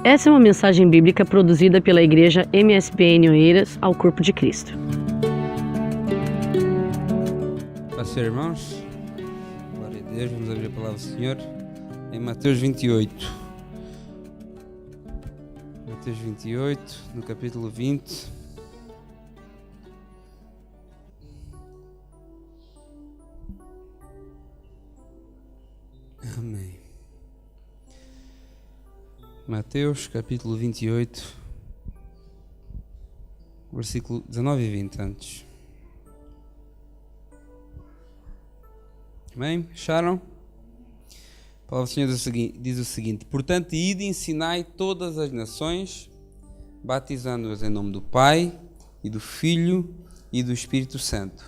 Essa é uma mensagem bíblica produzida pela Igreja MSBN Oeiras ao Corpo de Cristo. Paz, irmãos, glória a Deus, vamos abrir a palavra do Senhor em Mateus 28. Mateus 28, no capítulo 20. Amém. Mateus, capítulo 28, versículo 19 e 20 antes. Amém? Acharam? A palavra do Senhor diz o seguinte: portanto, ide e ensinai todas as nações, batizando-as em nome do Pai, e do Filho, e do Espírito Santo,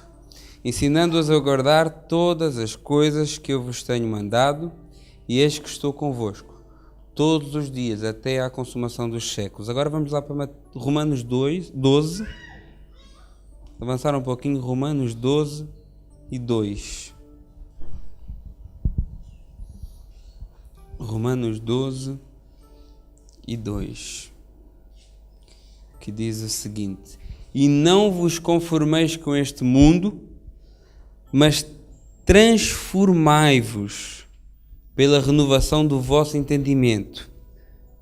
ensinando-as a guardar todas as coisas que eu vos tenho mandado, e eis que estou convosco todos os dias, até à consumação dos séculos. Agora vamos lá para Romanos 12. Avançar um pouquinho, Romanos 12 e 2. Romanos 12 e 2, que diz o seguinte: e não vos conformeis com este mundo, mas transformai-vos pela renovação do vosso entendimento,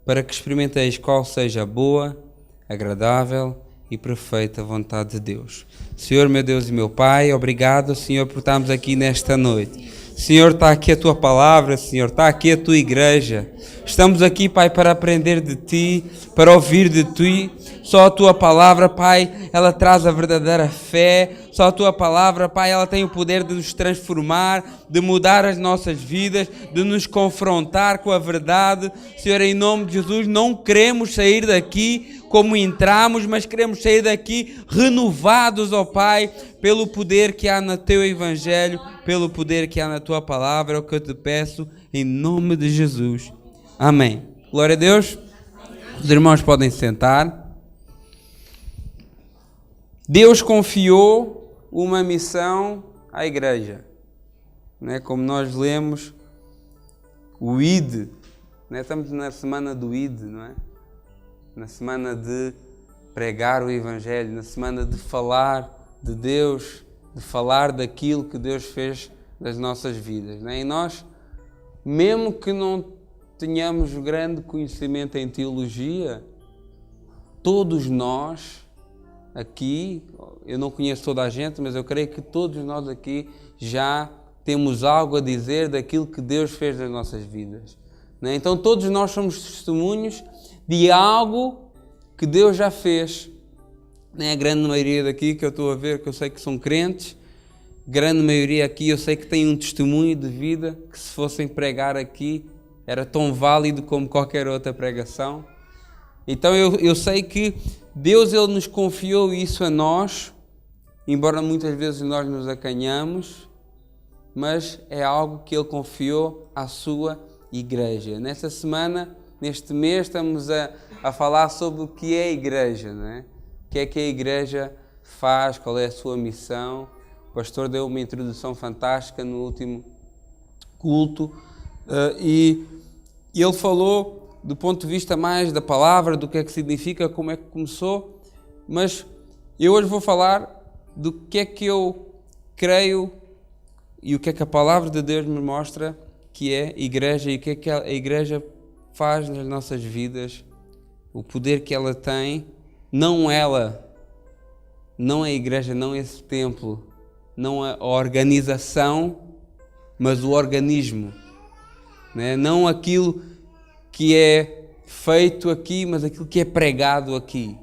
para que experimenteis qual seja a boa, agradável e perfeita vontade de Deus. Senhor, meu Deus e meu Pai, obrigado, Senhor, por estarmos aqui nesta noite. Senhor, está aqui a Tua palavra, Senhor, está aqui a Tua igreja. Estamos aqui, Pai, para aprender de Ti, para ouvir de Ti. Só a Tua palavra, Pai, ela traz a verdadeira fé. Só a Tua palavra, Pai, ela tem o poder de nos transformar, de mudar as nossas vidas, de nos confrontar com a verdade. Senhor, em nome de Jesus, não queremos sair daqui como entramos, mas queremos sair daqui renovados, ó Pai, pelo poder que há no Teu Evangelho, pelo poder que há na Tua palavra. É o que eu te peço, em nome de Jesus. Amém. Glória a Deus. Os irmãos podem sentar. Deus confiou uma missão à igreja, né? Como nós lemos, o ID, né? Estamos na semana do ID, não é? Na semana de pregar o Evangelho, na semana de falar de Deus, de falar daquilo que Deus fez das nossas vidas, né? E nós, mesmo que não tenhamos grande conhecimento em teologia, todos nós aqui, eu não conheço toda a gente, mas eu creio que todos nós aqui já temos algo a dizer daquilo que Deus fez nas nossas vidas, né? Então todos nós somos testemunhos de algo que Deus já fez, né? A grande maioria daqui que eu estou a ver, que eu sei que são crentes, grande maioria aqui eu sei que tem um testemunho de vida que, se fossem pregar aqui, era tão válido como qualquer outra pregação. Então eu sei que Deus, Ele nos confiou isso a nós, embora muitas vezes nós nos acanhamos, mas é algo que Ele confiou à sua igreja. Nesta semana, neste mês, estamos a falar sobre o que é a igreja, não é? O que é que a igreja faz, qual é a sua missão. O pastor deu uma introdução fantástica no último culto, e ele falou do ponto de vista mais da palavra, do que é que significa, como é que começou, mas eu hoje vou falar do que é que eu creio e o que é que a palavra de Deus me mostra que é igreja, e o que é que a igreja faz nas nossas vidas, o poder que ela tem, não a igreja, não esse templo, não a organização, mas o organismo, né? Não aquilo que é feito aqui, mas aquilo que é pregado aqui,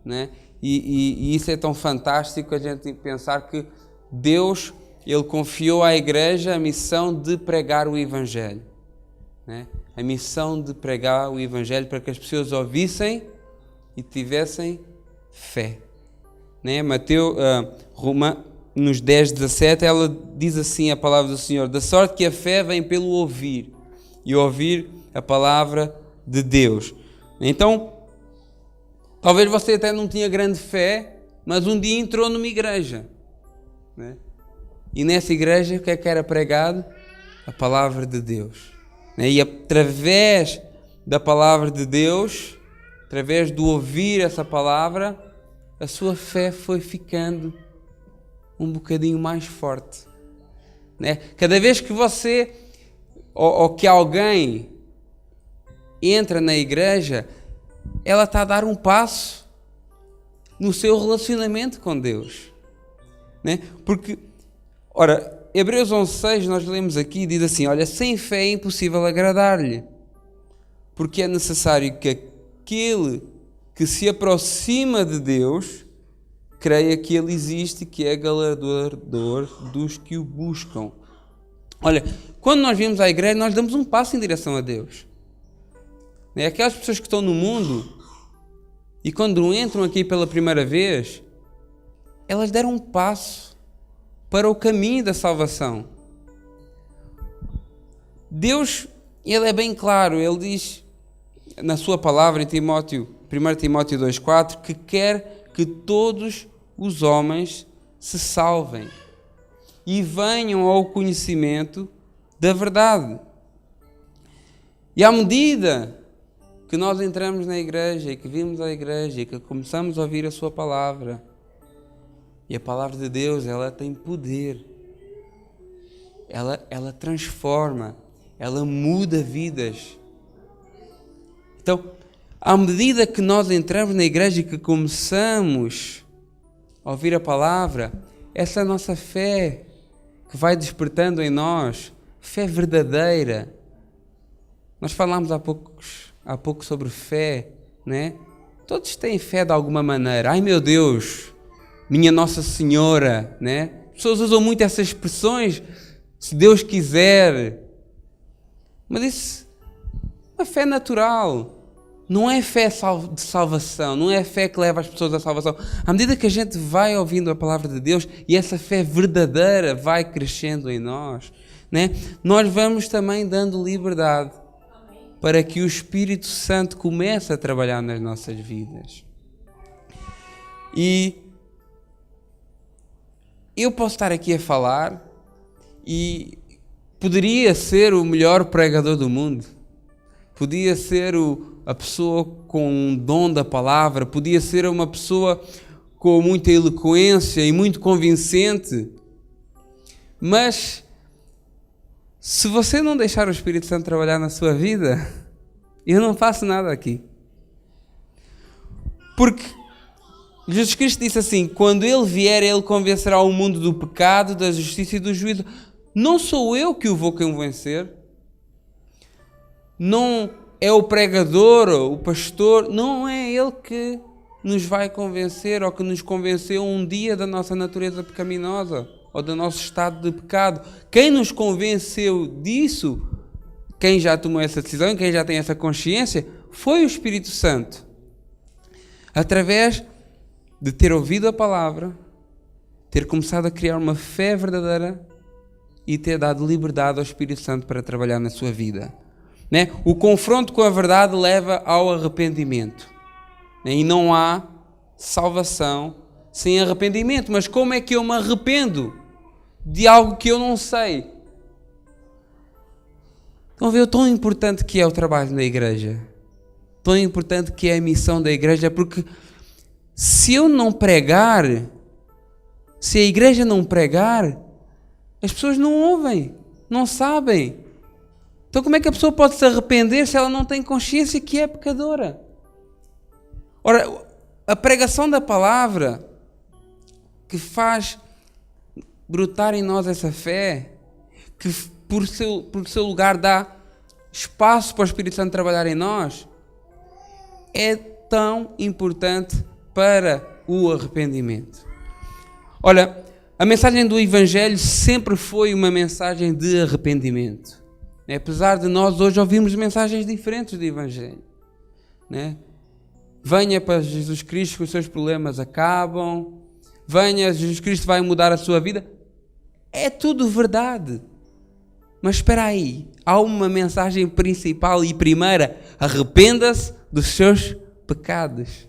né? E isso é tão fantástico, a gente pensar que Deus, Ele confiou à igreja a missão de pregar o Evangelho, né? A missão de pregar o Evangelho para que as pessoas ouvissem e tivessem fé, né? Romanos 10:17, ela diz assim a palavra do Senhor: da sorte que a fé vem pelo ouvir, e ouvir a palavra de Deus. Então, talvez você até não tinha grande fé, mas um dia entrou numa igreja, né? E nessa igreja, o que é que era pregado? A palavra de Deus, né? E através da palavra de Deus, através de ouvir essa palavra, a sua fé foi ficando um bocadinho mais forte. Né? Cada vez que você ou que alguém entra na igreja, ela está a dar um passo no seu relacionamento com Deus. Né? Porque, ora, Hebreus 11:6, nós lemos aqui, diz assim, olha, sem fé é impossível agradar-lhe, porque é necessário que aquele que se aproxima de Deus creia que Ele existe e que é galardoador dos que o buscam. Olha, quando nós vimos à igreja, nós damos um passo em direção a Deus. Aquelas pessoas que estão no mundo e quando entram aqui pela primeira vez, elas deram um passo para o caminho da salvação. Deus, Ele é bem claro, Ele diz na sua palavra em Timóteo, 1 Timóteo 2,4, que quer que todos os homens se salvem e venham ao conhecimento da verdade. E à medida que nós entramos na igreja e que vimos a igreja e que começamos a ouvir a sua palavra, e a palavra de Deus, ela tem poder, ela transforma, ela muda vidas. Então, à medida que nós entramos na igreja e que começamos a ouvir a palavra, essa nossa fé que vai despertando em nós, fé verdadeira. Nós falámos há pouco sobre fé, né? Todos têm fé de alguma maneira. Ai meu Deus, minha Nossa Senhora, né? As pessoas usam muito essas expressões, se Deus quiser. Mas isso é uma fé natural. Não é fé de salvação, não é fé que leva as pessoas à salvação. À medida que a gente vai ouvindo a palavra de Deus e essa fé verdadeira vai crescendo em nós, né? Nós vamos também dando liberdade para que o Espírito Santo comece a trabalhar nas nossas vidas. E eu posso estar aqui a falar e poderia ser o melhor pregador do mundo, podia ser a pessoa com um dom da palavra, podia ser uma pessoa com muita eloquência e muito convincente, mas se você não deixar o Espírito Santo trabalhar na sua vida, eu não faço nada aqui. Porque Jesus Cristo disse assim, quando Ele vier, Ele convencerá o mundo do pecado, da justiça e do juízo. Não sou eu que o vou convencer, não é o pregador, o pastor, não é ele que nos vai convencer ou que nos convenceu um dia da nossa natureza pecaminosa ou do nosso estado de pecado. Quem nos convenceu disso, quem já tomou essa decisão, quem já tem essa consciência, foi o Espírito Santo. Através de ter ouvido a palavra, ter começado a criar uma fé verdadeira e ter dado liberdade ao Espírito Santo para trabalhar na sua vida. Né? O confronto com a verdade leva ao arrependimento. Né? E não há salvação sem arrependimento. Mas como é que eu me arrependo de algo que eu não sei? Estão a ver o tão importante que é o trabalho na igreja? Tão importante que é a missão da igreja? Porque se eu não pregar, se a igreja não pregar, as pessoas não ouvem, não sabem. Então como é que a pessoa pode se arrepender se ela não tem consciência que é pecadora? Ora, a pregação da palavra que faz brotar em nós essa fé, que por seu lugar dá espaço para o Espírito Santo trabalhar em nós, é tão importante para o arrependimento. Olha, a mensagem do Evangelho sempre foi uma mensagem de arrependimento. Apesar de nós hoje ouvirmos mensagens diferentes do Evangelho. Né? Venha para Jesus Cristo que os seus problemas acabam. Venha, Jesus Cristo vai mudar a sua vida. É tudo verdade. Mas espera aí, há uma mensagem principal e primeira. Arrependa-se dos seus pecados.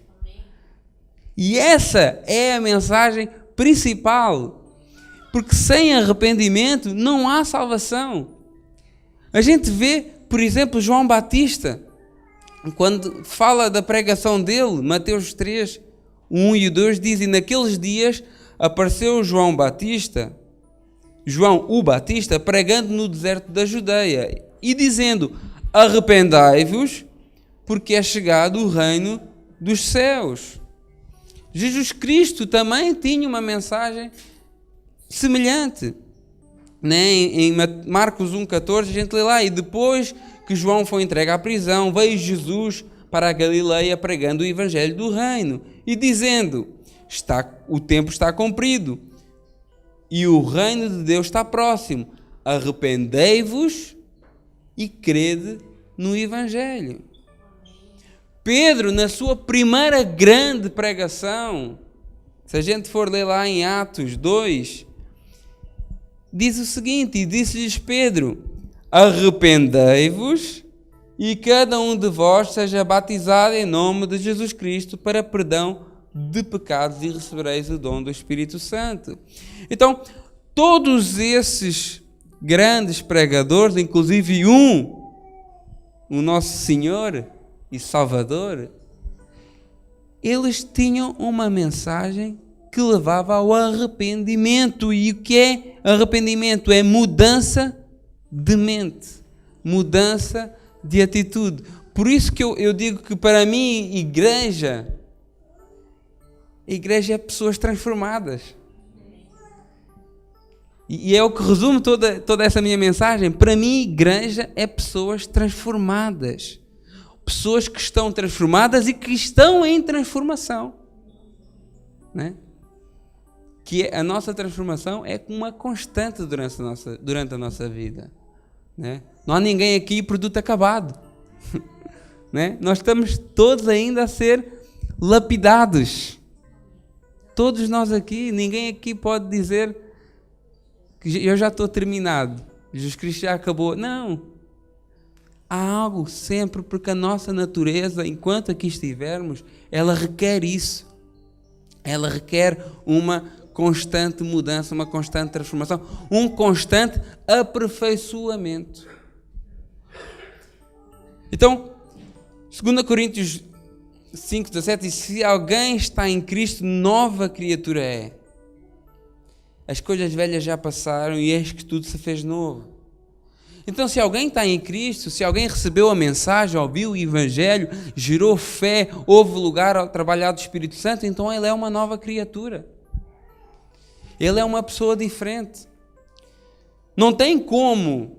E essa é a mensagem principal. Porque sem arrependimento não há salvação. A gente vê, por exemplo, João Batista, quando fala da pregação dele, Mateus 3, o 1 e o 2 diz: e naqueles dias apareceu João o Batista, pregando no deserto da Judeia e dizendo: arrependai-vos, porque é chegado o reino dos céus. Jesus Cristo também tinha uma mensagem semelhante. Em Marcos 1,14 a gente lê lá: e depois que João foi entregue à prisão, veio Jesus para a Galileia pregando o evangelho do reino e dizendo: o tempo está cumprido e o reino de Deus está próximo, arrependei-vos e crede no evangelho. Pedro, na sua primeira grande pregação, se a gente for ler lá em Atos 2, diz o seguinte: e disse-lhes Pedro: arrependei-vos e cada um de vós seja batizado em nome de Jesus Cristo para perdão de pecados e recebereis o dom do Espírito Santo. Então, todos esses grandes pregadores, inclusive o nosso Senhor e Salvador, eles tinham uma mensagem que levava ao arrependimento. E o que é arrependimento? É mudança de mente, mudança de atitude. Por isso que eu digo que para mim igreja é pessoas transformadas. E é o que resume toda essa minha mensagem. Para mim igreja é pessoas transformadas. Pessoas que estão transformadas e que estão em transformação. Né? Que a nossa transformação é uma constante durante a nossa vida. Né? Não há ninguém aqui produto acabado. Né? Nós estamos todos ainda a ser lapidados. Todos nós aqui, ninguém aqui pode dizer que eu já estou terminado, Jesus Cristo já acabou. Não. Há algo sempre, porque a nossa natureza, enquanto aqui estivermos, ela requer isso. Ela requer uma constante mudança, uma constante transformação, um constante aperfeiçoamento. Então, 2 Coríntios 5,17 diz: se alguém está em Cristo, nova criatura é. As coisas velhas já passaram e eis que tudo se fez novo. Então, se alguém está em Cristo, se alguém recebeu a mensagem, ouviu o Evangelho, gerou fé, houve lugar ao trabalhar do Espírito Santo, então ele é uma nova criatura. Ele é uma pessoa diferente. Não tem como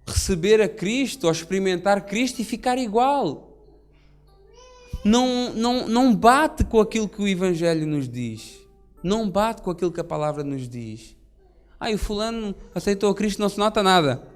receber a Cristo ou experimentar Cristo e ficar igual. Não bate com aquilo que o Evangelho nos diz. Não bate com aquilo que a palavra nos diz. O fulano aceitou a Cristo, não se nota nada.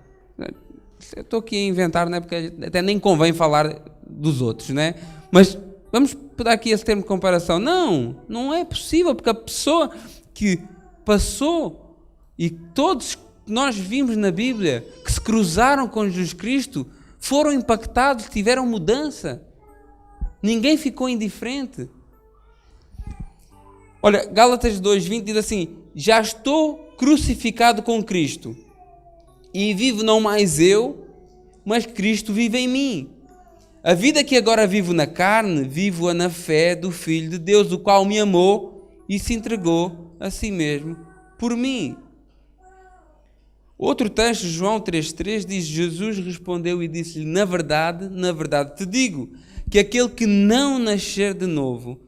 Eu estou aqui a inventar, né? Porque até nem convém falar dos outros, né? Mas vamos dar aqui esse termo de comparação. Não é possível, porque a pessoa que passou, e todos nós vimos na Bíblia, que se cruzaram com Jesus Cristo, foram impactados, tiveram mudança. Ninguém ficou indiferente. Olha, Gálatas 2,20 diz assim: já estou crucificado com Cristo, e vivo não mais eu, mas Cristo vive em mim. A vida que agora vivo na carne, vivo-a na fé do Filho de Deus, o qual me amou e se entregou a si mesmo por mim. Outro texto, João 3,3, diz: Jesus respondeu e disse-lhe: na verdade te digo, que aquele que não nascer de novo,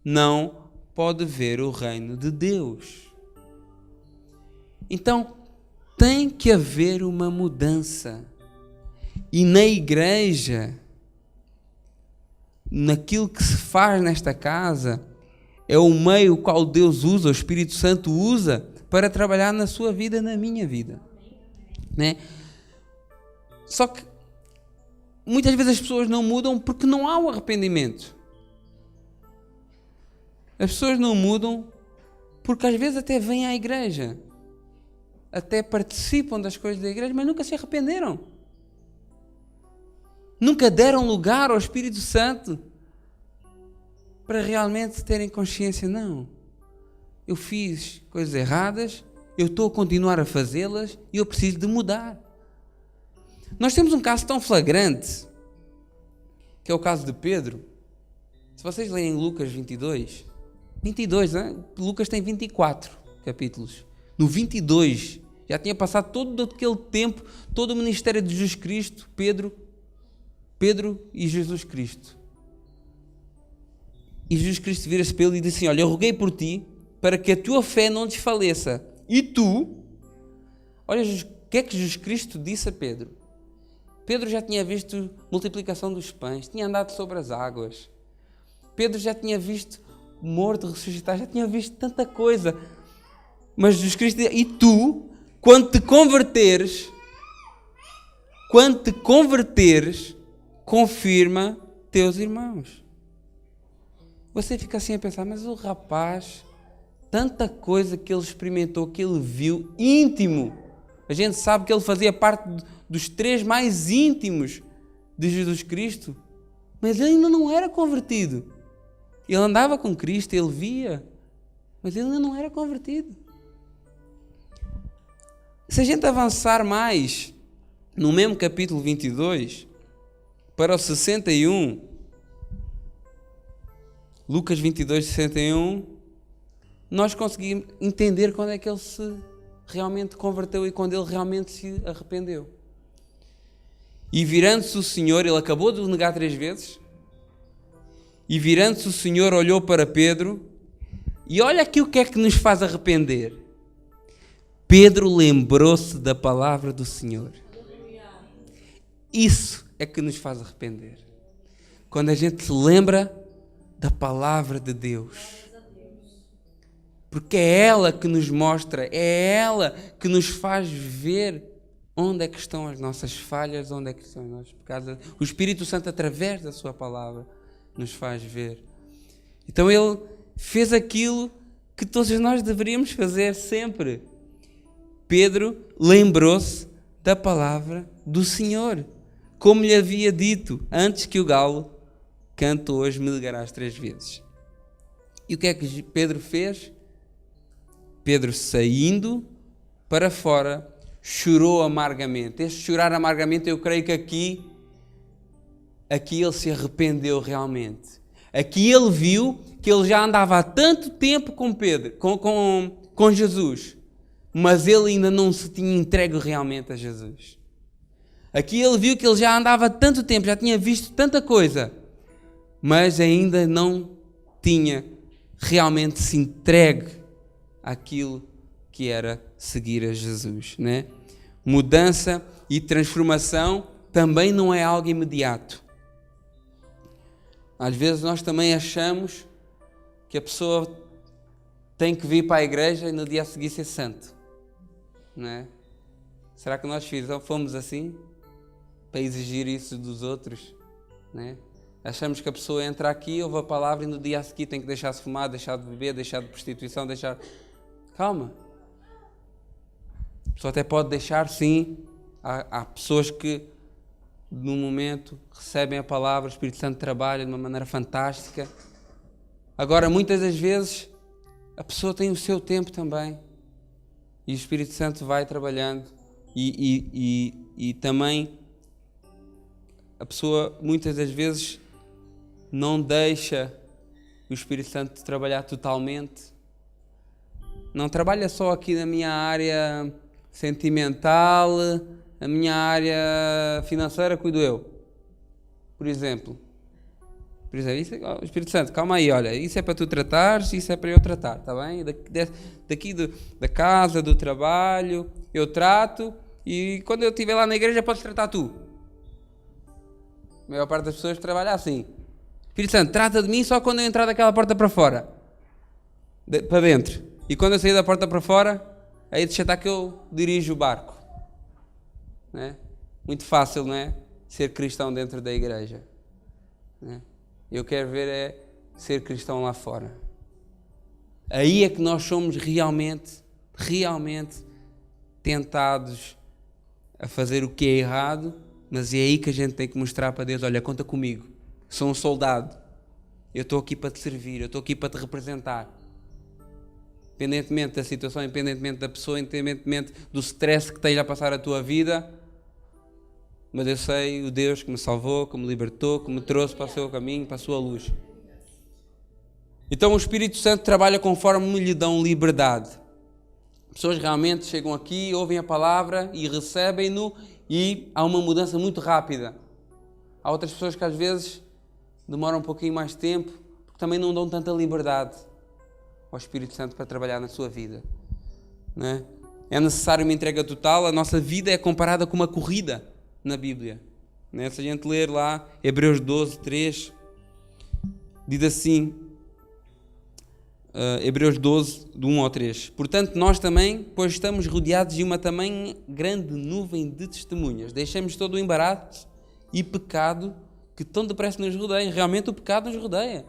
não pode ver o reino de Deus. Então, tem que haver uma mudança. E na igreja, naquilo que se faz nesta casa, é o meio qual Deus usa, o Espírito Santo usa, para trabalhar na sua vida, na minha vida. Né? Só que, muitas vezes as pessoas não mudam porque não há o arrependimento. As pessoas não mudam porque às vezes até vêm à igreja, até participam das coisas da igreja, mas nunca se arrependeram. Nunca deram lugar ao Espírito Santo para realmente terem consciência. Não, eu fiz coisas erradas, eu estou a continuar a fazê-las e eu preciso de mudar. Nós temos um caso tão flagrante que é o caso de Pedro. Se vocês lerem Lucas 22, né? Lucas tem 24 capítulos. No 22, já tinha passado todo aquele tempo, todo o ministério de Jesus Cristo, Pedro e Jesus Cristo. E Jesus Cristo vira-se para ele e diz assim: olha, eu roguei por ti, para que a tua fé não desfaleça. E tu, olha, o que é que Jesus Cristo disse a Pedro? Pedro já tinha visto multiplicação dos pães, tinha andado sobre as águas. Pedro já tinha visto morto ressuscitar, já tinha visto tanta coisa. Mas Jesus Cristo diz: e tu, quando te converteres, confirma teus irmãos. Você fica assim a pensar: mas o rapaz, tanta coisa que ele experimentou, que ele viu, íntimo. A gente sabe que ele fazia parte dos 3 mais íntimos de Jesus Cristo, mas ele ainda não era convertido. Ele andava com Cristo, ele via, mas ele ainda não era convertido. Se a gente avançar mais, no mesmo capítulo 22, para o 61, Lucas 22, 61, nós conseguimos entender quando é que ele se realmente converteu e quando ele realmente se arrependeu. E virando-se o Senhor, ele acabou de o negar 3 vezes, e virando-se o Senhor olhou para Pedro, e olha aqui o que é que nos faz arrepender. Pedro lembrou-se da palavra do Senhor. Isso é que nos faz arrepender. Quando a gente se lembra da palavra de Deus. Porque é ela que nos mostra, é ela que nos faz ver onde é que estão as nossas falhas, onde é que estão os nossos pecados. O Espírito Santo, através da sua palavra, nos faz ver. Então ele fez aquilo que todos nós deveríamos fazer sempre. Pedro lembrou-se da palavra do Senhor, como lhe havia dito: antes que o galo cante hoje, me negarás 3 vezes. E o que é que Pedro fez? Pedro, saindo para fora, chorou amargamente. Este chorar amargamente, eu creio que aqui ele se arrependeu realmente. Aqui ele viu que ele já andava há tanto tempo com Pedro, com Jesus, mas ele ainda não se tinha entregue realmente a Jesus. Aqui ele viu que ele já andava há tanto tempo, já tinha visto tanta coisa, mas ainda não tinha realmente se entregue àquilo que era seguir a Jesus, né? Mudança e transformação também não é algo imediato. Às vezes nós também achamos que a pessoa tem que vir para a igreja e no dia a seguir ser santo, não é? Será que nós fomos assim? Para exigir isso dos outros, né? Achamos que a pessoa entra aqui, ouve a palavra e no dia a seguir tem que deixar de fumar, deixar de beber, deixar de prostituição, deixar... Calma. A pessoa até pode deixar, sim. Há pessoas que, no momento, recebem a palavra, o Espírito Santo trabalha de uma maneira fantástica. Agora, muitas das vezes, a pessoa tem o seu tempo também. E o Espírito Santo vai trabalhando. E também, a pessoa, muitas das vezes, não deixa o Espírito Santo trabalhar totalmente. Não trabalha só aqui na minha área sentimental, a minha área financeira cuido eu. Por exemplo, isso, o Espírito Santo, calma aí, olha, isso é para tu tratares, isso é para eu tratar, está bem? Daqui da casa, do trabalho, eu trato, e quando eu estiver lá na igreja podes tratar tu. A maior parte das pessoas trabalha assim. Espírito Santo, trata de mim só quando eu entrar daquela porta para fora, para dentro. E quando eu sair da porta para fora, aí deixa estar que eu dirijo o barco. Não é? Muito fácil, não é? Ser cristão dentro da igreja. Não é? Eu quero ver é ser cristão lá fora. Aí é que nós somos realmente tentados a fazer o que é errado, mas é aí que a gente tem que mostrar para Deus: olha, conta comigo, sou um soldado, eu estou aqui para te servir, eu estou aqui para te representar. Independentemente da situação, independentemente da pessoa, independentemente do stress que esteja a passar a tua vida, mas eu sei o Deus que me salvou, que me libertou, que me trouxe para o seu caminho, para a sua luz. Então o Espírito Santo trabalha conforme lhe dão liberdade. Pessoas realmente chegam aqui, ouvem a palavra e recebem-no e há uma mudança muito rápida. Há outras pessoas que às vezes demoram um pouquinho mais tempo, porque também não dão tanta liberdade ao Espírito Santo para trabalhar na sua vida. Não é? É necessário uma entrega total. A nossa vida é comparada com uma corrida na Bíblia. Não é? Se a gente ler lá Hebreus 12, 3, diz assim, Hebreus 12, do 1 ao 3. Portanto, nós também, pois estamos rodeados de uma também grande nuvem de testemunhas, deixemos todo o embaraço e pecado que tão depressa nos rodeia. Realmente o pecado nos rodeia.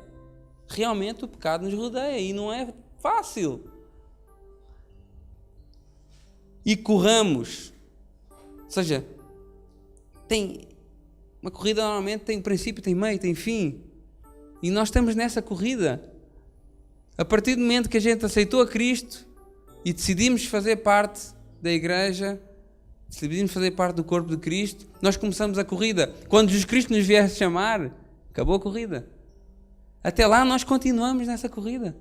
Realmente o pecado nos rodeia e não é fácil. E corramos. Ou seja, uma corrida normalmente tem princípio, tem meio, tem fim. E nós estamos nessa corrida. A partir do momento que a gente aceitou a Cristo e decidimos fazer parte da igreja, decidimos fazer parte do corpo de Cristo, nós começamos a corrida. Quando Jesus Cristo nos vier chamar, acabou a corrida. Até lá nós continuamos nessa corrida.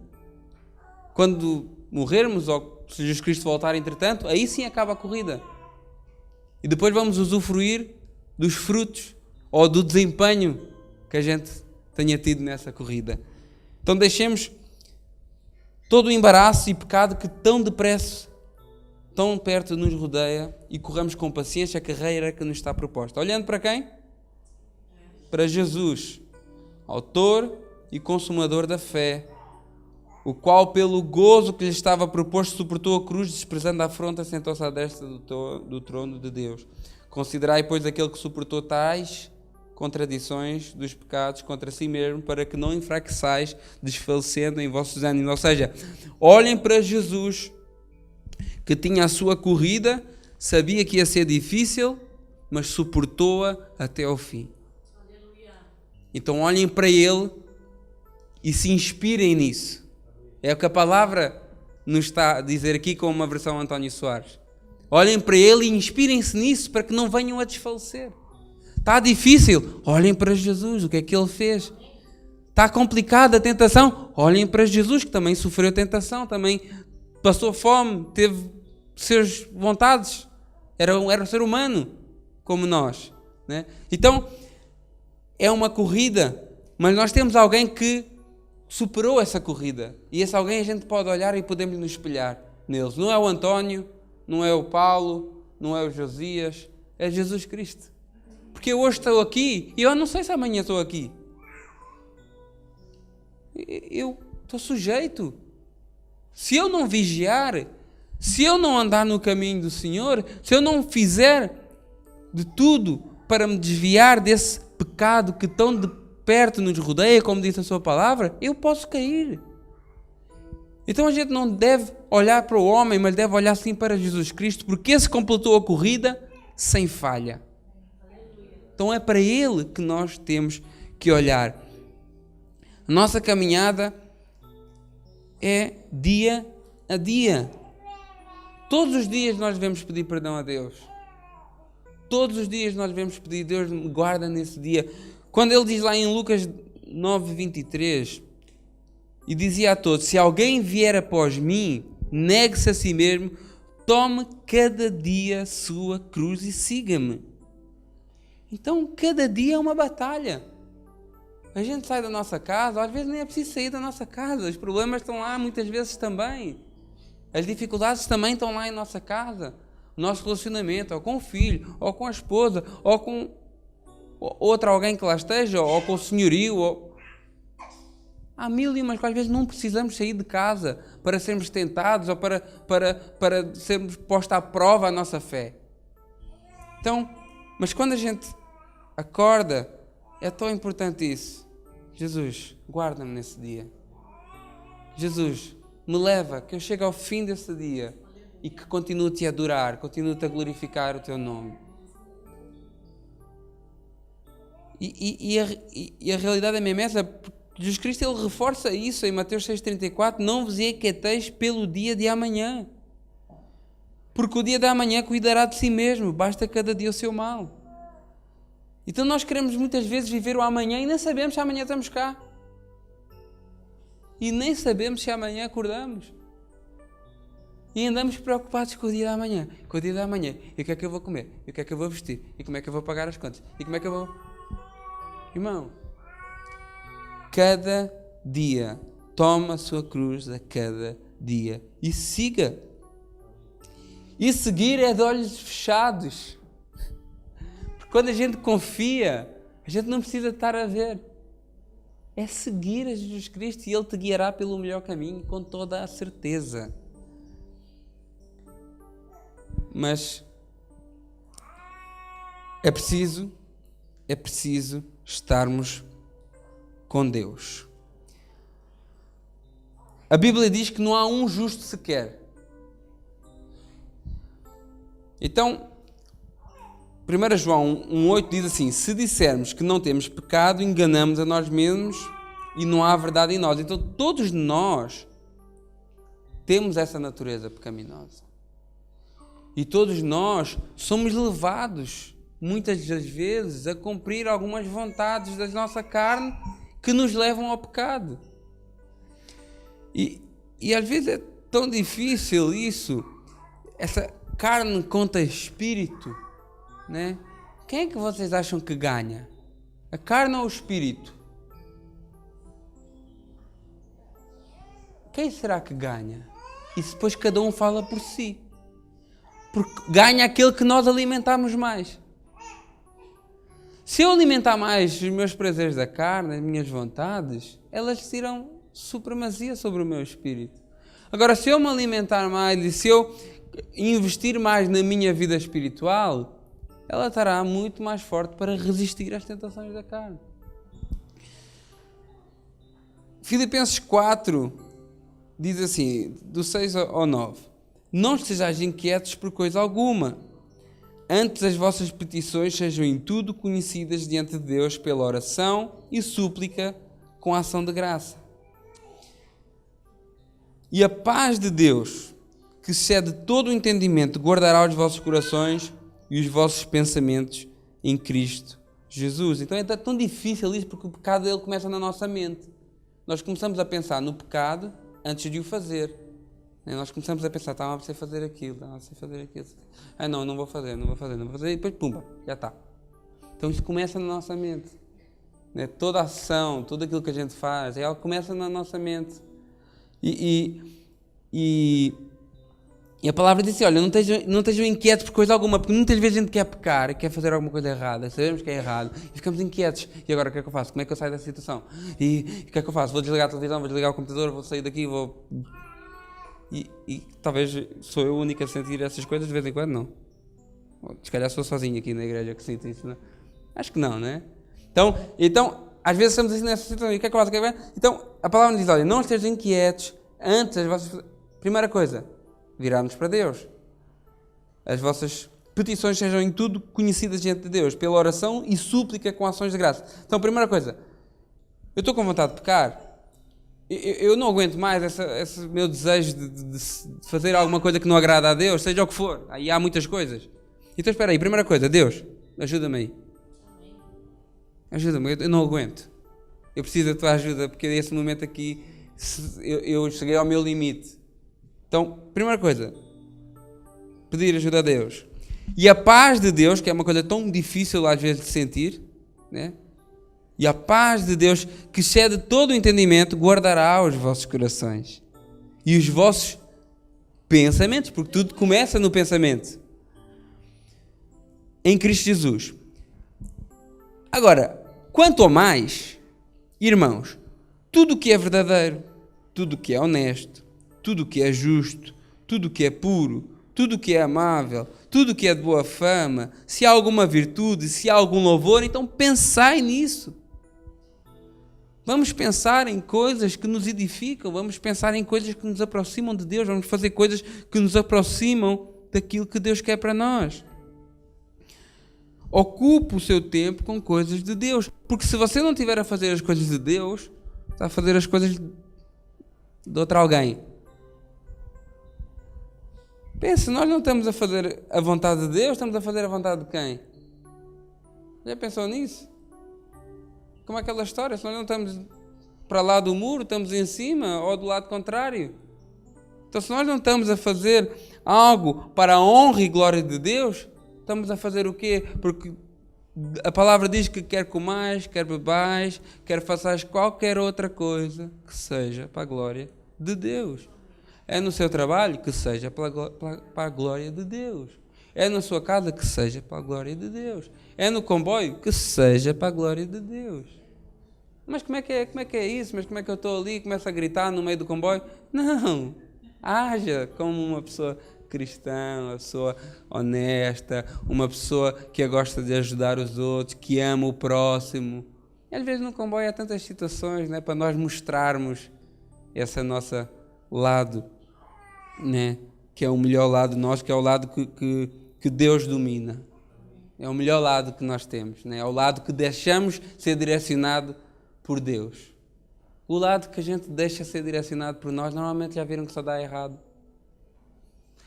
Quando morrermos ou se Jesus Cristo voltar entretanto, aí sim acaba a corrida. E depois vamos usufruir dos frutos ou do desempenho que a gente tenha tido nessa corrida. Então deixemos todo o embaraço e pecado que tão depressa, tão perto nos rodeia e corramos com paciência a carreira que nos está proposta. Olhando para quem? Para Jesus, autor e consumador da fé, o qual pelo gozo que lhe estava proposto suportou a cruz, desprezando a afronta, sentou-se à destra do trono de Deus. Considerai, pois, aquele que suportou tais contradições dos pecados contra si mesmo, para que não enfraqueçais, desfalecendo em vossos ânimos. Ou seja, olhem para Jesus, que tinha a sua corrida, sabia que ia ser difícil, mas suportou-a até ao fim. Então olhem para Ele e se inspirem nisso. É o que a palavra nos está a dizer aqui com uma versão António Soares. Olhem para Ele e inspirem-se nisso para que não venham a desfalecer. Está difícil? Olhem para Jesus, o que é que Ele fez? Está complicada a tentação? Olhem para Jesus, que também sofreu tentação, também passou fome, teve suas vontades, era um ser humano como nós. Né? Então, é uma corrida, mas nós temos alguém que superou essa corrida. E esse alguém a gente pode olhar e podemos nos espelhar neles. Não é o António, não é o Paulo, não é o Josias, é Jesus Cristo. Porque eu hoje estou aqui e eu não sei se amanhã estou aqui. Eu estou sujeito. Se eu não vigiar, se eu não andar no caminho do Senhor, se eu não fizer de tudo para me desviar desse pecado que tão de perto nos rodeia, como diz a sua palavra, eu posso cair. Então a gente não deve olhar para o homem, mas deve olhar sim para Jesus Cristo, porque esse completou a corrida sem falha. Então é para Ele que nós temos que olhar. A nossa caminhada é dia a dia. Todos os dias nós devemos pedir perdão a Deus. Todos os dias nós devemos pedir, Deus me guarda nesse dia. Quando Ele diz lá em Lucas 9:23, e dizia a todos, se alguém vier após mim, negue-se a si mesmo, tome cada dia a sua cruz e siga-me. Então, cada dia é uma batalha. A gente sai da nossa casa, às vezes nem é preciso sair da nossa casa. Os problemas estão lá muitas vezes também. As dificuldades também estão lá em nossa casa. O nosso relacionamento, ou com o filho, ou com a esposa, ou com outro alguém que lá esteja, ou com o senhorio. Ou... Há mil e umas coisas. Às vezes não precisamos sair de casa para sermos tentados ou para sermos posta à prova a nossa fé. Então, mas quando a gente acorda, é tão importante isso. Jesus, guarda-me nesse dia. Jesus, me leva, que eu chegue ao fim desse dia e que continue-te a adorar, continue-te a glorificar o teu nome. E a realidade é mesmo essa. Jesus Cristo, Ele reforça isso em Mateus 6,34, não vos inquieteis pelo dia de amanhã, porque o dia de amanhã cuidará de si mesmo, basta cada dia o seu mal. Então nós queremos muitas vezes viver o amanhã e nem sabemos se amanhã estamos cá. E nem sabemos se amanhã acordamos. E andamos preocupados com o dia da manhã. Com o dia da manhã. E o que é que eu vou comer? E o que é que eu vou vestir? E como é que eu vou pagar as contas? E como é que eu vou... Irmão, cada dia toma a sua cruz a cada dia e siga. E seguir é de olhos fechados. Porque quando a gente confia, a gente não precisa estar a ver. É seguir a Jesus Cristo e Ele te guiará pelo melhor caminho com toda a certeza. Mas é preciso estarmos com Deus. A Bíblia diz que não há um justo sequer. Então, 1 João 1,8 diz assim: se dissermos que não temos pecado, enganamos a nós mesmos e não há verdade em nós. Então, todos nós temos essa natureza pecaminosa. E todos nós somos levados, muitas das vezes, a cumprir algumas vontades da nossa carne que nos levam ao pecado. E às vezes é tão difícil isso, essa carne contra espírito, né? Quem é que vocês acham que ganha? A carne ou o espírito? Quem será que ganha? E depois cada um fala por si. Porque ganha aquele que nós alimentamos mais. Se eu alimentar mais os meus prazeres da carne, as minhas vontades, elas terão supremacia sobre o meu espírito. Agora, se eu me alimentar mais e se eu investir mais na minha vida espiritual, ela estará muito mais forte para resistir às tentações da carne. Filipenses 4 diz assim, do 6 ao 9: não estejais inquietos por coisa alguma, antes as vossas petições sejam em tudo conhecidas diante de Deus pela oração e súplica com a ação de graça. E a paz de Deus, que excede todo o entendimento, guardará os vossos corações e os vossos pensamentos em Cristo Jesus. Então é tão difícil isso porque o pecado ele começa na nossa mente. Nós começamos a pensar no pecado antes de o fazer. Nós começamos a pensar, estava a precisar fazer aquilo, não vou fazer, e depois, pumba, já está. Então isso começa na nossa mente. Toda a ação, tudo aquilo que a gente faz, ela começa na nossa mente. E a palavra diz assim, olha, não estejam inquietos por coisa alguma, porque muitas vezes a gente quer pecar, quer fazer alguma coisa errada, sabemos que é errado, e ficamos inquietos. E agora o que é que eu faço? Como é que eu saio dessa situação? E o que é que eu faço? Vou desligar a televisão, vou desligar o computador, vou sair daqui, vou... E talvez sou eu o único a sentir essas coisas, de vez em quando não. Se calhar sou sozinho aqui na igreja que sinto isso, não é? Acho que não, né? Então, às vezes estamos assim nessa situação, e o que é que eu faço? Então, a palavra diz, olha, não estejam inquietos, antes as vossas... Primeira coisa, virar-nos para Deus. As vossas petições sejam em tudo conhecidas diante de Deus, pela oração e súplica com ações de graça. Então, primeira coisa, eu estou com vontade de pecar, eu não aguento mais esse meu desejo de fazer alguma coisa que não agrada a Deus, seja o que for. Aí há muitas coisas. Então espera aí, primeira coisa, Deus, ajuda-me aí. Ajuda-me, eu não aguento. Eu preciso da tua ajuda, porque nesse momento aqui eu cheguei ao meu limite. Então, primeira coisa, pedir ajuda a Deus. E a paz de Deus, que é uma coisa tão difícil às vezes de sentir, né? E a paz de Deus, que excede todo o entendimento, guardará os vossos corações e os vossos pensamentos, porque tudo começa no pensamento, em Cristo Jesus. Agora, quanto ao mais, irmãos, tudo o que é verdadeiro, tudo o que é honesto, tudo o que é justo, tudo o que é puro, tudo o que é amável, tudo o que é de boa fama, se há alguma virtude, se há algum louvor, então pensai nisso. Vamos pensar em coisas que nos edificam, vamos pensar em coisas que nos aproximam de Deus, vamos fazer coisas que nos aproximam daquilo que Deus quer para nós. Ocupe o seu tempo com coisas de Deus, porque se você não estiver a fazer as coisas de Deus, está a fazer as coisas de outro alguém. Pense, nós não estamos a fazer a vontade de Deus, estamos a fazer a vontade de quem? Já pensou nisso? Como é aquela história? Se nós não estamos para lá do muro, estamos em cima ou do lado contrário. Então, se nós não estamos a fazer algo para a honra e glória de Deus, estamos a fazer o quê? Porque a palavra diz que quer comais, quer bebais, quer façais qualquer outra coisa que seja para a glória de Deus. É no seu trabalho que seja para a glória de Deus. É na sua casa que seja para a glória de Deus. É no comboio que seja para a glória de Deus. Mas como é que é isso? Mas como é que eu estou ali e começo a gritar no meio do comboio? Não. Haja como uma pessoa cristã, uma pessoa honesta, uma pessoa que gosta de ajudar os outros, que ama o próximo. E às vezes no comboio há tantas situações, né, para nós mostrarmos esse nosso lado, né, que é o melhor lado de nós, que é o lado que Deus domina. É o melhor lado que nós temos, né? É o lado que deixamos ser direcionado por Deus. O lado que a gente deixa ser direcionado por nós, normalmente já viram que só dá errado.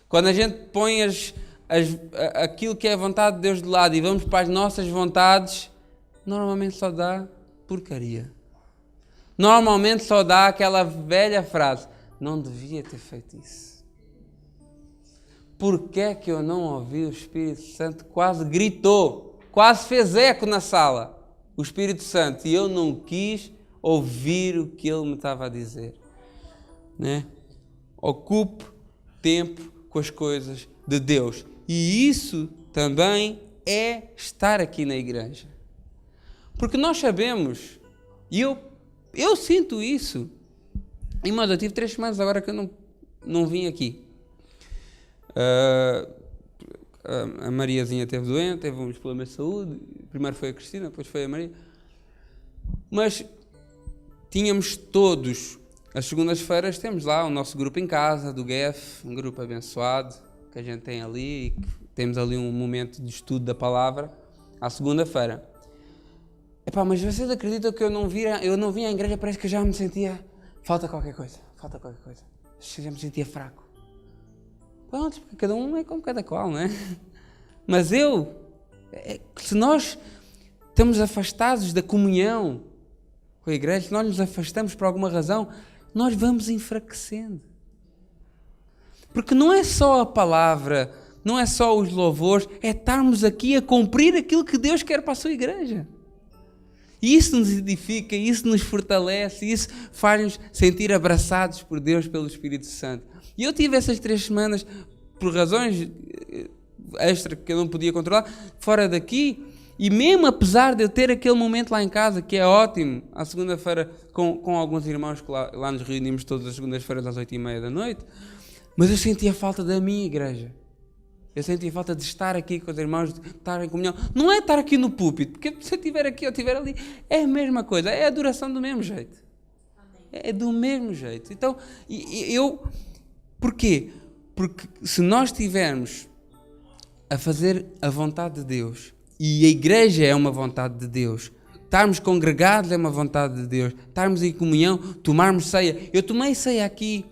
Quando a gente põe aquilo que é a vontade de Deus de lado e vamos para as nossas vontades, normalmente só dá porcaria. Normalmente só dá aquela velha frase: não devia ter feito isso. Por que é que eu não ouvi o Espírito Santo? Quase gritou, quase fez eco na sala, o Espírito Santo, e eu não quis ouvir o que ele me estava a dizer, né? Ocupe tempo com as coisas de Deus. E isso também é estar aqui na igreja. Porque nós sabemos, e eu sinto isso. Irmãos, eu tive 3 semanas agora que eu não vim aqui. A Mariazinha esteve doente, teve uns problemas de saúde. Primeiro foi a Cristina, depois foi a Maria. Mas tínhamos todos, as segundas-feiras temos lá o nosso grupo em casa, do GEF, um grupo abençoado, que a gente tem ali, e que temos ali um momento de estudo da palavra, à segunda-feira. Epá, mas vocês acreditam que eu não vim à igreja, parece que eu já me sentia, falta qualquer coisa, já me sentia fraco. Pronto, porque cada um é como cada qual, não é? Mas se nós estamos afastados da comunhão com a igreja, se nós nos afastamos por alguma razão, nós vamos enfraquecendo. Porque não é só a palavra, não é só os louvores, é estarmos aqui a cumprir aquilo que Deus quer para a sua igreja. E isso nos edifica, isso nos fortalece, isso faz-nos sentir abraçados por Deus, pelo Espírito Santo. E eu tive essas 3 semanas, por razões extra que eu não podia controlar, fora daqui. E mesmo apesar de eu ter aquele momento lá em casa, que é ótimo, à segunda-feira, com alguns irmãos que lá nos reunimos todas as segundas-feiras às 8h30 da noite, mas eu sentia falta da minha igreja. Eu sentia falta de estar aqui com os irmãos, de estar em comunhão. Não é estar aqui no púlpito, porque se eu estiver aqui ou estiver ali, é a mesma coisa, é a adoração do mesmo jeito. É do mesmo jeito. Então, porquê? Porque se nós estivermos a fazer a vontade de Deus, e a igreja é uma vontade de Deus, estarmos congregados é uma vontade de Deus, estarmos em comunhão, tomarmos ceia. Eu tomei ceia aqui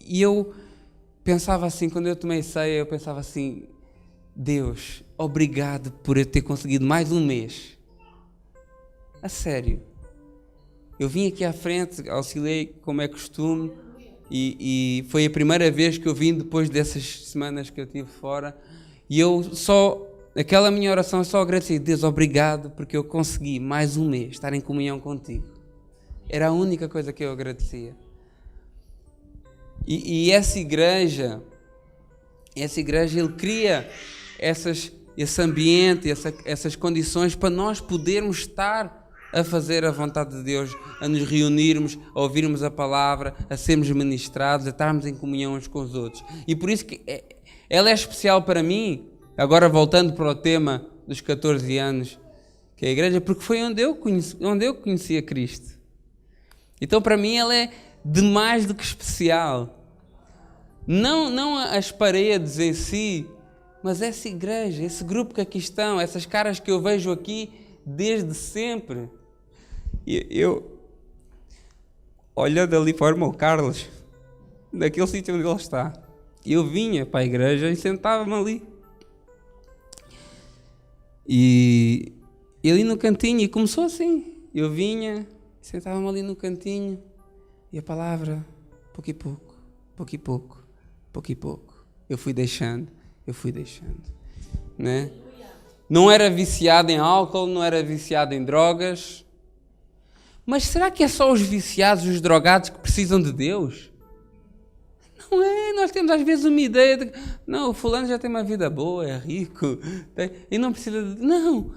e eu pensava assim, quando eu tomei ceia, eu pensava assim: Deus, obrigado por eu ter conseguido mais um mês. A sério. Eu vim aqui à frente, auxiliei como é costume, e foi a primeira vez que eu vim depois dessas semanas que eu tive fora, e aquela minha oração eu só agradeci: Deus, obrigado porque eu consegui mais um mês estar em comunhão contigo. Era a única coisa que eu agradecia. E essa igreja, ele cria esse ambiente, essas condições para nós podermos estar a fazer a vontade de Deus, a nos reunirmos, a ouvirmos a palavra, a sermos ministrados, a estarmos em comunhão uns com os outros. E por isso que ela é especial para mim, agora voltando para o tema dos 14 anos, que é a igreja, porque foi onde eu conheci a Cristo. Então para mim ela é de mais do que especial. Não as paredes em si, mas essa igreja, esse grupo que aqui estão, essas caras que eu vejo aqui desde sempre. Eu olhando ali para o irmão Carlos, daquele sítio onde ele está, eu vinha para a igreja e sentava-me ali. E ali no cantinho, e começou assim. Eu vinha, sentava-me ali no cantinho, e a palavra, pouco e pouco, pouco e pouco, pouco e pouco. Eu fui deixando, né? Não era viciado em álcool, não era viciado em drogas. Mas será que é só os viciados, os drogados que precisam de Deus? Não é, nós temos às vezes uma ideia de que não, o fulano já tem uma vida boa, é rico, e não precisa de... Não,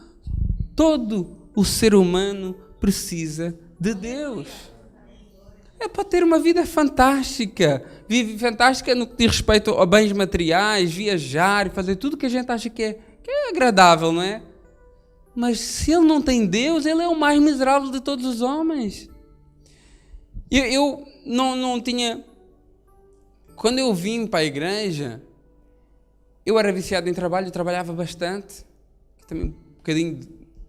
todo o ser humano precisa de Deus. É para ter uma vida fantástica, fantástica no que diz respeito a bens materiais, viajar, fazer tudo que a gente acha que é agradável, não é? Mas se ele não tem Deus, ele é o mais miserável de todos os homens. Eu não tinha... Quando eu vim para a igreja, eu era viciado em trabalho, eu trabalhava bastante. Também um bocadinho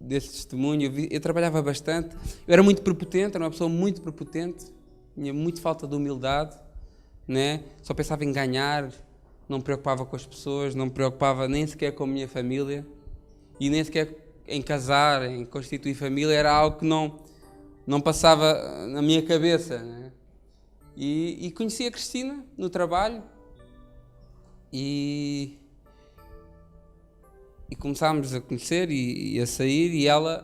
desse testemunho, eu trabalhava bastante. Eu era muito prepotente, era uma pessoa muito prepotente, tinha muita falta de humildade, né? Só pensava em ganhar, não me preocupava com as pessoas, não me preocupava nem sequer com a minha família, e nem sequer em casar, em constituir família, era algo que não passava na minha cabeça, né? E conheci a Cristina no trabalho e começámos a conhecer e a sair, e a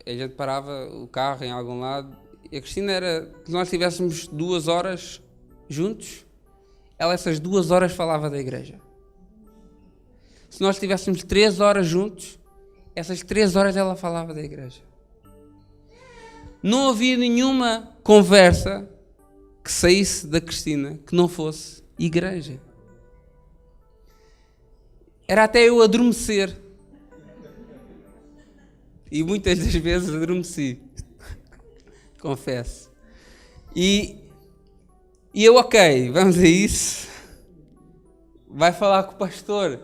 gente parava o carro em algum lado, e a Cristina era que nós tivéssemos 2 horas juntos, ela essas 2 horas falava da igreja. Se nós tivéssemos 3 horas juntos, essas 3 horas ela falava da igreja. Não havia nenhuma conversa que saísse da Cristina que não fosse igreja. Era até eu adormecer. E muitas das vezes adormeci. Confesso. E eu, ok, vamos a isso. Vai falar com o pastor.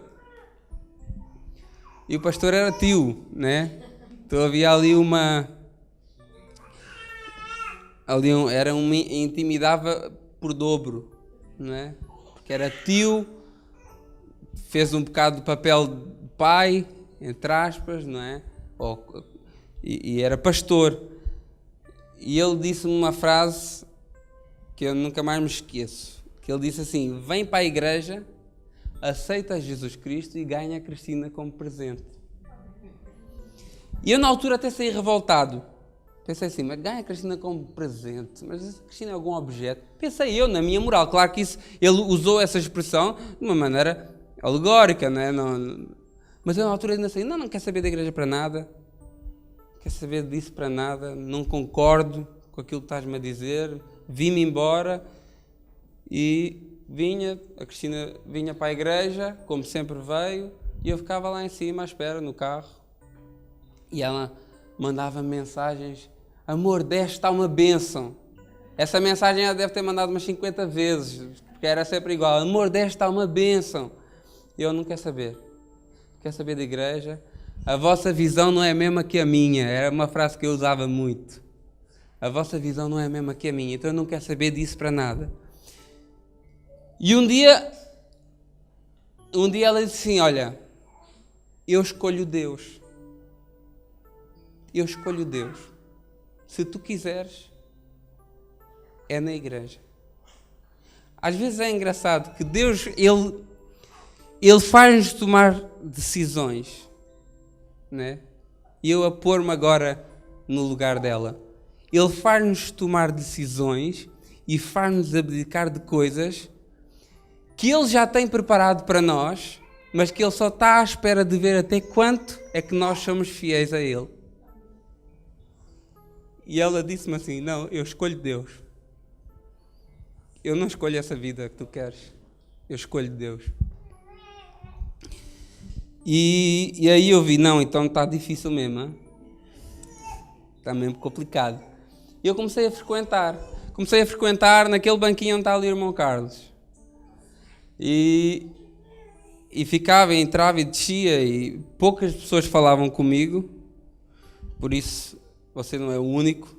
E o pastor era tio, né? Então havia ali intimidava por dobro, não é? Porque era tio, fez um bocado de papel de pai, entre aspas, não é? E era pastor. E ele disse-me uma frase que eu nunca mais me esqueço, que ele disse assim: vem para a igreja, aceita Jesus Cristo e ganha a Cristina como presente. E eu na altura até saí revoltado. Pensei assim, mas ganha a Cristina como presente, mas a Cristina é algum objeto? Pensei eu, na minha moral. Claro que ele usou essa expressão de uma maneira alegórica, não é? Mas eu na altura ainda assim, não quer saber da igreja para nada, quer saber disso para nada, não concordo com aquilo que estás-me a dizer, vim-me embora e a Cristina vinha para a igreja, como sempre veio, e eu ficava lá em cima à espera, no carro, e ela mandava mensagens: amor, deste-te uma bênção. Essa mensagem ela deve ter mandado umas 50 vezes, porque era sempre igual: amor, deste-te uma bênção. E eu não quero saber. Quero saber da igreja. A vossa visão não é a mesma que a minha. Era uma frase que eu usava muito. A vossa visão não é a mesma que a minha, então eu não quero saber disso para nada. E um dia ela disse assim: olha, eu escolho Deus. Eu escolho Deus. Se tu quiseres, é na igreja. Às vezes é engraçado que Deus, Ele faz-nos tomar decisões, né? E eu a pôr-me agora no lugar dela. Ele faz-nos tomar decisões e faz-nos abdicar de coisas que Ele já tem preparado para nós, mas que Ele só está à espera de ver até quanto é que nós somos fiéis a Ele. E ela disse-me assim: não, eu escolho Deus. Eu não escolho essa vida que tu queres. Eu escolho Deus. E aí eu vi, não, então está difícil mesmo. Hein? Está mesmo complicado. E eu comecei a frequentar naquele banquinho onde está ali o irmão Carlos. E ficava, entrava e descia, e poucas pessoas falavam comigo, por isso você não é o único.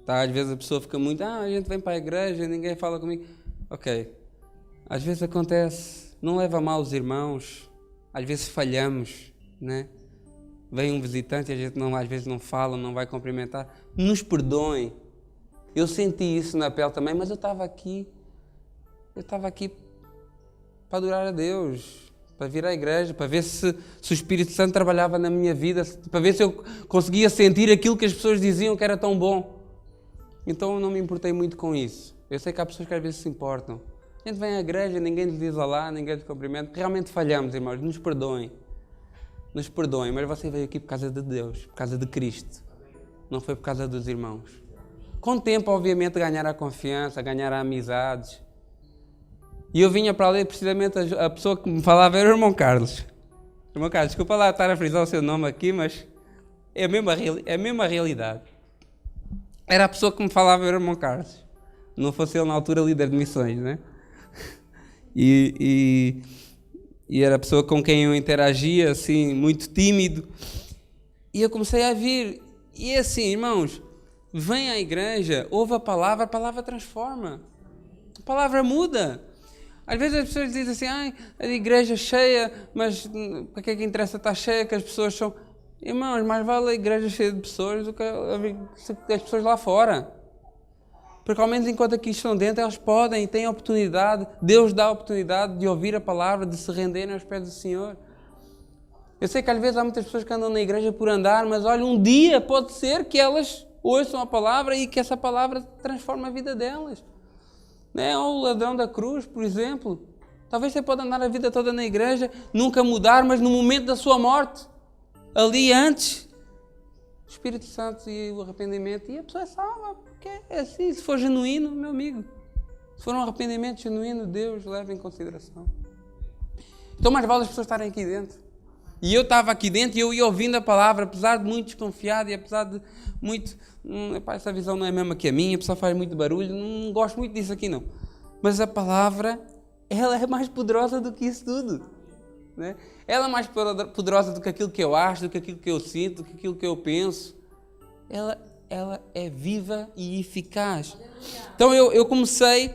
Tá? Às vezes a pessoa fica muito, a gente vem para a igreja, ninguém fala comigo. Ok, às vezes acontece, não leva a mal os irmãos, às vezes falhamos, né? Vem um visitante e a gente às vezes não fala, não vai cumprimentar. Nos perdoem. Eu senti isso na pele também, mas eu estava aqui para adorar a Deus, para vir à igreja, para ver se o Espírito Santo trabalhava na minha vida, para ver se eu conseguia sentir aquilo que as pessoas diziam que era tão bom. Então eu não me importei muito com isso. Eu sei que há pessoas que às vezes se importam. A gente vem à igreja, ninguém lhe diz olá, ninguém lhe cumprimenta. Realmente falhamos, irmãos, nos perdoem. Nos perdoem, mas você veio aqui por causa de Deus, por causa de Cristo. Não foi por causa dos irmãos. Com o tempo, obviamente, ganhar a confiança, ganhar a amizades. E eu vinha para ali, precisamente, a pessoa que me falava era o irmão Carlos. Irmão Carlos, desculpa lá estar a frisar o seu nome aqui, mas é a mesma realidade. Era a pessoa que me falava era o irmão Carlos. Não fosse ele na altura líder de missões, né? E era a pessoa com quem eu interagia, assim, muito tímido. E eu comecei a vir. E é assim, irmãos, vem à igreja, ouve a palavra transforma. A palavra muda. Às vezes as pessoas dizem assim, a igreja cheia, mas para que é que interessa estar cheia, que as pessoas são... Irmãos, mais vale a igreja cheia de pessoas do que as pessoas lá fora. Porque ao menos enquanto aqui estão dentro, elas podem, têm a oportunidade, Deus dá a oportunidade de ouvir a palavra, de se renderem aos pés do Senhor. Eu sei que às vezes há muitas pessoas que andam na igreja por andar, mas olha, um dia pode ser que elas ouçam a palavra e que essa palavra transforme a vida delas. Né? Ou o ladrão da cruz, por exemplo. Talvez você pode andar a vida toda na igreja, nunca mudar, mas no momento da sua morte, ali antes, o Espírito Santo e o arrependimento, e a pessoa é salva, porque é assim, se for genuíno, meu amigo. Se for um arrependimento genuíno, Deus leva em consideração. Então mais vale as pessoas estarem aqui dentro. E eu estava aqui dentro e eu ia ouvindo a palavra, apesar de muito desconfiado e apesar de muito... essa visão não é mesmo que a minha, a pessoa faz muito barulho, não gosto muito disso aqui não. Mas a palavra, ela é mais poderosa do que isso tudo. Né? Ela é mais poderosa do que aquilo que eu acho, do que aquilo que eu sinto, do que aquilo que eu penso. Ela é viva e eficaz. Então eu comecei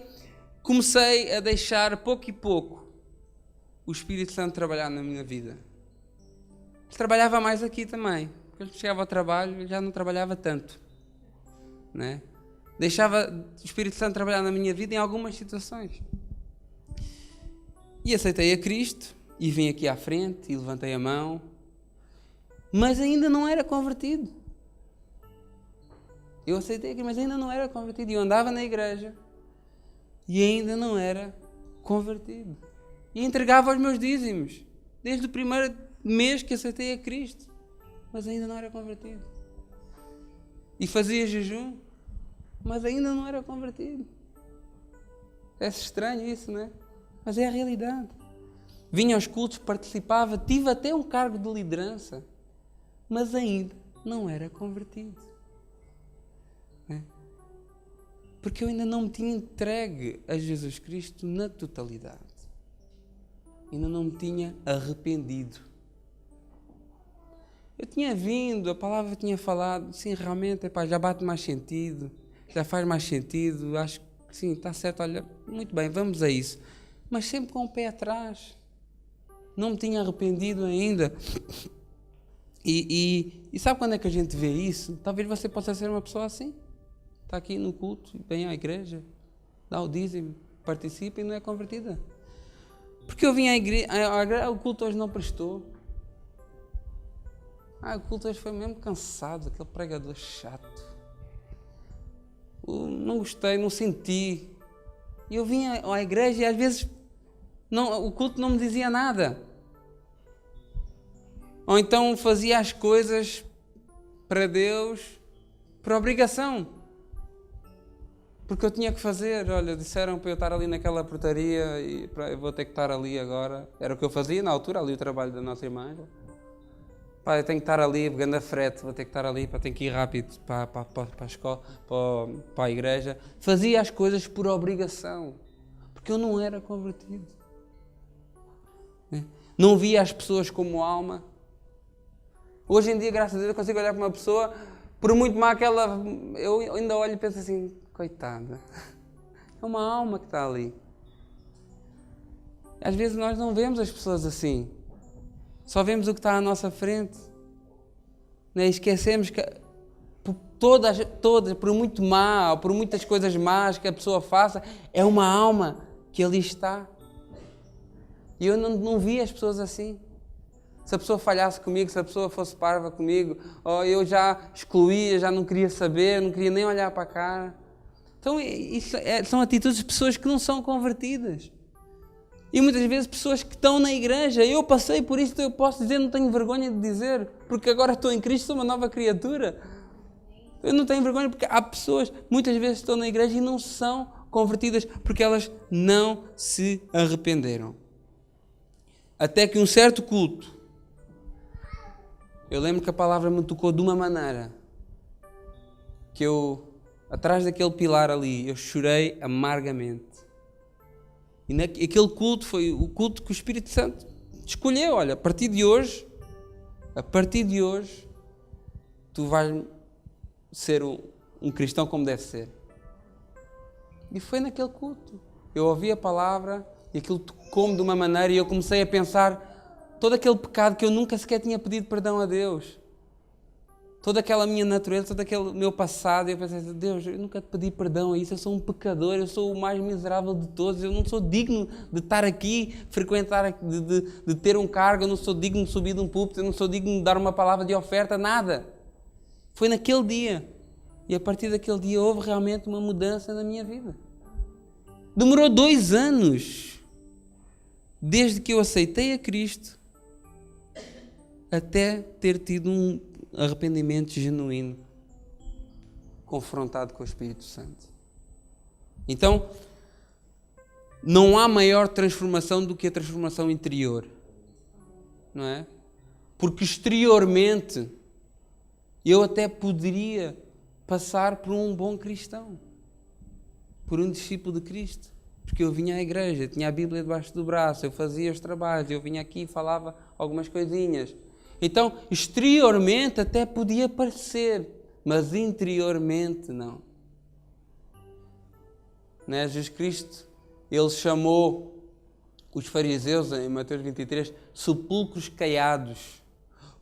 a deixar pouco e pouco o Espírito Santo trabalhar na minha vida. Trabalhava mais aqui também. Quando chegava ao trabalho, já não trabalhava tanto. Né? Deixava o Espírito Santo trabalhar na minha vida em algumas situações. E aceitei a Cristo, e vim aqui à frente, e levantei a mão, mas ainda não era convertido. Eu aceitei aqui, mas ainda não era convertido. E eu andava na igreja, e ainda não era convertido. E entregava os meus dízimos, desde o primeiro mês que aceitei a Cristo, mas ainda não era convertido. E fazia jejum, mas ainda não era convertido. É estranho isso, não é? Mas é a realidade. Vinha aos cultos, participava, tive até um cargo de liderança, mas ainda não era convertido. É? Porque eu ainda não me tinha entregue a Jesus Cristo na totalidade. Ainda não me tinha arrependido. Eu tinha vindo, a palavra tinha falado, sim, realmente, já bate mais sentido, já faz mais sentido, acho que sim, está certo, olha, muito bem, vamos a isso. Mas sempre com o pé atrás. Não me tinha arrependido ainda. E sabe quando é que a gente vê isso? Talvez você possa ser uma pessoa assim. Está aqui no culto, vem à igreja, dá o dízimo, participa e não é convertida. Porque eu vim à igreja, o culto hoje não prestou. O culto hoje foi mesmo cansado, aquele pregador chato. Não gostei, não senti. E eu vim à igreja e às vezes o culto não me dizia nada. Ou então fazia as coisas para Deus por obrigação. Porque eu tinha que fazer. Olha, disseram para eu estar ali naquela portaria e eu vou ter que estar ali agora. Era o que eu fazia na altura, ali o trabalho da nossa irmã. Pá, eu tenho que estar ali, pegando a frete, vou ter que estar ali, tenho que ir rápido para a escola, para a igreja. Fazia as coisas por obrigação. Porque eu não era convertido. Não via as pessoas como alma. Hoje em dia, graças a Deus, eu consigo olhar para uma pessoa, por muito má que ela... Eu ainda olho e penso assim, coitada. É uma alma que está ali. Às vezes nós não vemos as pessoas assim. Só vemos o que está à nossa frente. Né? Esquecemos que por muito mal, por muitas coisas más que a pessoa faça, é uma alma que ali está. E eu não vi as pessoas assim. Se a pessoa falhasse comigo, se a pessoa fosse parva comigo, eu já excluía, já não queria saber, não queria nem olhar para a cara. Então, são atitudes de pessoas que não são convertidas. E muitas vezes pessoas que estão na igreja. Eu passei por isso, então eu posso dizer, não tenho vergonha de dizer, porque agora estou em Cristo, sou uma nova criatura. Eu não tenho vergonha porque há pessoas, muitas vezes estão na igreja e não são convertidas, porque elas não se arrependeram. Até que um certo culto, eu lembro que a palavra me tocou de uma maneira, que eu, atrás daquele pilar ali, eu chorei amargamente. E aquele culto foi o culto que o Espírito Santo escolheu. Olha, a partir de hoje, tu vais ser um cristão como deve ser. E foi naquele culto. Eu ouvi a palavra e aquilo tocou-me de uma maneira e eu comecei a pensar todo aquele pecado que eu nunca sequer tinha pedido perdão a Deus. Toda aquela minha natureza, todo aquele meu passado, e eu pensei, Deus, eu nunca te pedi perdão a isso, eu sou um pecador, eu sou o mais miserável de todos, eu não sou digno de estar aqui, frequentar, de ter um cargo, eu não sou digno de subir de um púlpito, eu não sou digno de dar uma palavra de oferta, nada. Foi naquele dia, e a partir daquele dia houve realmente uma mudança na minha vida. Demorou 2 anos, desde que eu aceitei a Cristo, até ter tido um arrependimento genuíno, confrontado com o Espírito Santo. Então, não há maior transformação do que a transformação interior, não é? Porque exteriormente eu até poderia passar por um bom cristão, por um discípulo de Cristo, porque eu vinha à igreja, tinha a Bíblia debaixo do braço, eu fazia os trabalhos, eu vinha aqui e falava algumas coisinhas. Então, exteriormente até podia parecer, mas interiormente não. Né? Jesus Cristo, Ele chamou os fariseus, em Mateus 23, sepulcros caiados,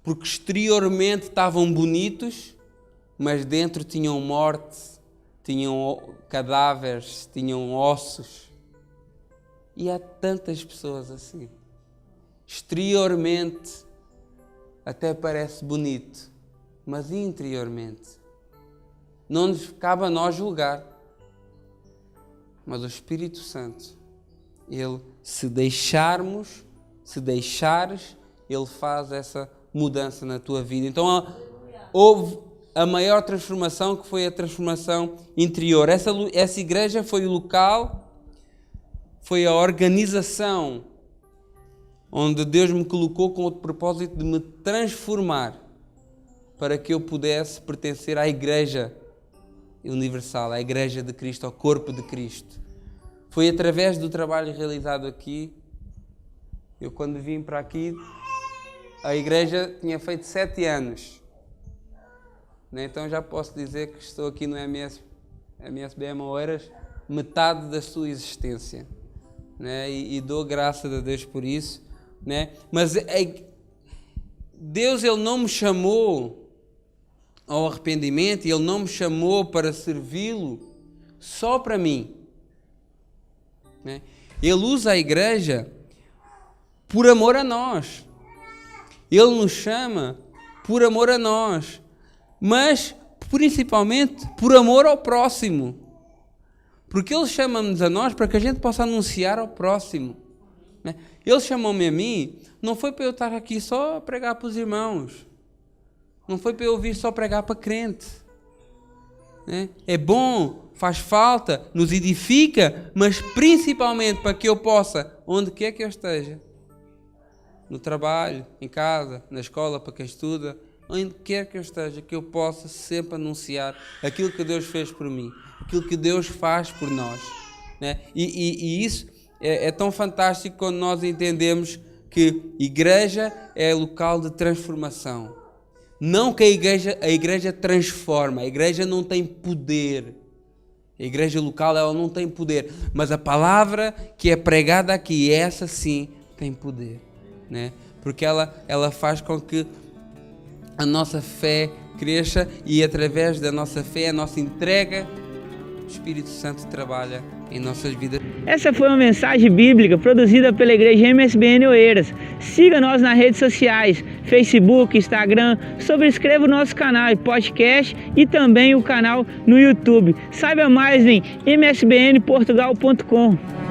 porque exteriormente estavam bonitos, mas dentro tinham morte, tinham cadáveres, tinham ossos. E há tantas pessoas assim. Exteriormente até parece bonito, mas interiormente não nos cabe a nós julgar. Mas o Espírito Santo, Ele, se deixares, Ele faz essa mudança na tua vida. Então houve a maior transformação, que foi a transformação interior. Essa igreja foi o local, foi a organização onde Deus me colocou com o propósito de me transformar para que eu pudesse pertencer à Igreja Universal, à Igreja de Cristo, ao Corpo de Cristo. Foi através do trabalho realizado aqui, eu quando vim para aqui, a Igreja tinha feito 7 anos. Então já posso dizer que estou aqui no MSBM Oeiras metade da sua existência. E dou graças a Deus por isso. Mas Deus, Ele não me chamou ao arrependimento, Ele não me chamou para servi-lo só para mim. Ele usa a igreja por amor a nós. Ele nos chama por amor a nós, mas principalmente por amor ao próximo. Porque Ele chama-nos a nós para que a gente possa anunciar ao próximo. Ele chamou-me a mim, não foi para eu estar aqui só a pregar para os irmãos. Não foi para eu vir só pregar para crente. É bom, faz falta, nos edifica, mas principalmente para que eu possa, onde quer que eu esteja, no trabalho, em casa, na escola, para quem estuda, onde quer que eu esteja, que eu possa sempre anunciar aquilo que Deus fez por mim, aquilo que Deus faz por nós. E isso é tão fantástico quando nós entendemos que igreja é local de transformação. Não que a igreja transforma, a igreja não tem poder. A igreja local, ela não tem poder, mas a palavra que é pregada aqui, essa sim tem poder. porque ela faz com que a nossa fé cresça e através da nossa fé, a nossa entrega, o Espírito Santo trabalha em nossas vidas. Essa foi uma mensagem bíblica produzida pela Igreja MSBN Oeiras. Siga nós nas redes sociais, Facebook, Instagram, subscreva o nosso canal de podcast e também o canal no YouTube. Saiba mais em msbnportugal.com.